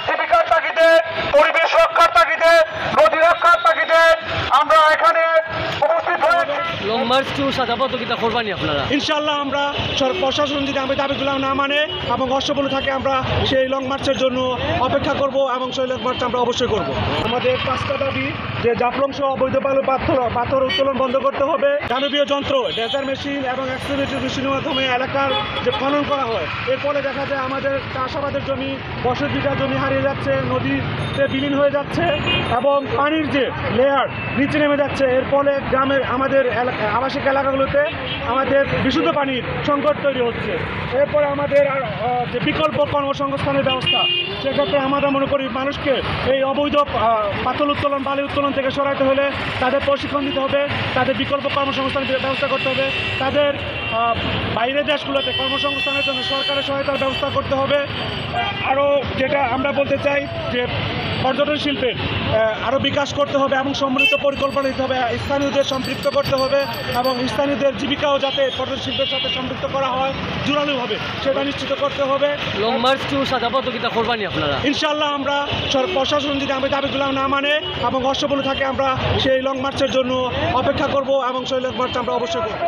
জীবিকার তাগিদে, পরিবেশ রক্ষার তাগিদে, নদী রক্ষার তাগিদে আমরা এখানে উপস্থিত হয়েছি। লং মার্চ টু সাদা পদকিতা করবানি আপনারা? ইনশাআল্লাহ আমরা প্রশাসন যদি আমাদের দাবিগুলো না মানে এবং অশ্ববল থাকে আমরা সেই লং মার্চের জন্য অপেক্ষা করব এবং সেই লং মার্চ আমরা অবশ্যই করব। আমাদের 5টা দাবি যে জাফলং সহ অবৈধ পাথর উত্তোলন বন্ধ করতে হবে, দানবীয় যন্ত্র ডেজার মেশিন এবং এক্সকাভেটর মেশিনের মাধ্যমে এলাকার যে খনন করা হয় এর ফলে দেখা যায় আমাদের চাষাবাদের জমি, বসত ভিটা জমি হারিয়ে যাচ্ছে, নদীতে বিলীন হয়ে যাচ্ছে এবং পানির যে লেয়ার নিচে নেমে যাচ্ছে। এর ফলে গ্রামের আমাদের আবাসিক এলাকাগুলোতে আমাদের বিশুদ্ধ পানির সংকট তৈরি হচ্ছে। এরপরে আমাদের যে বিকল্প কর্মসংস্থানের ব্যবস্থা, সেক্ষেত্রে আমরা মনে করি মানুষকে এই অবৈধ পাথর উত্তোলন, বালি উত্তোলন থেকে সরাইতে হলে তাদের প্রশিক্ষণ দিতে হবে, তাদের বিকল্প কর্মসংস্থানের ব্যবস্থা করতে হবে, তাদের বাইরের দেশগুলোতে কর্মসংস্থানের জন্য সরকারের সহায়তার ব্যবস্থা করতে হবে। আরও যেটা আমরা বলতে চাই যে পর্যটন শিল্পের আরও বিকাশ করতে হবে এবং সম্মিলিত পরিকল্পনা দিতে হবে, স্থানীয়দের সম্পৃক্ত করতে হবে এবং স্থানীয়দের জীবিকাও যাতে পর্যটন শিল্পের সাথে সম্পৃক্ত করা হয় জোরালোভাবে সেটা নিশ্চিত করতে হবে। লং মার্চ টু সাদা পদকিতা করবানি আপনারা? ইনশাআল্লাহ আমরা প্রশাসন যদি আমাদের দাবিগুলো না মানে এবং অশ্ববল থাকে আমরা সেই লং মার্চের জন্য অপেক্ষা করব এবং সেই লং মার্চ আমরা অবশ্যই করব।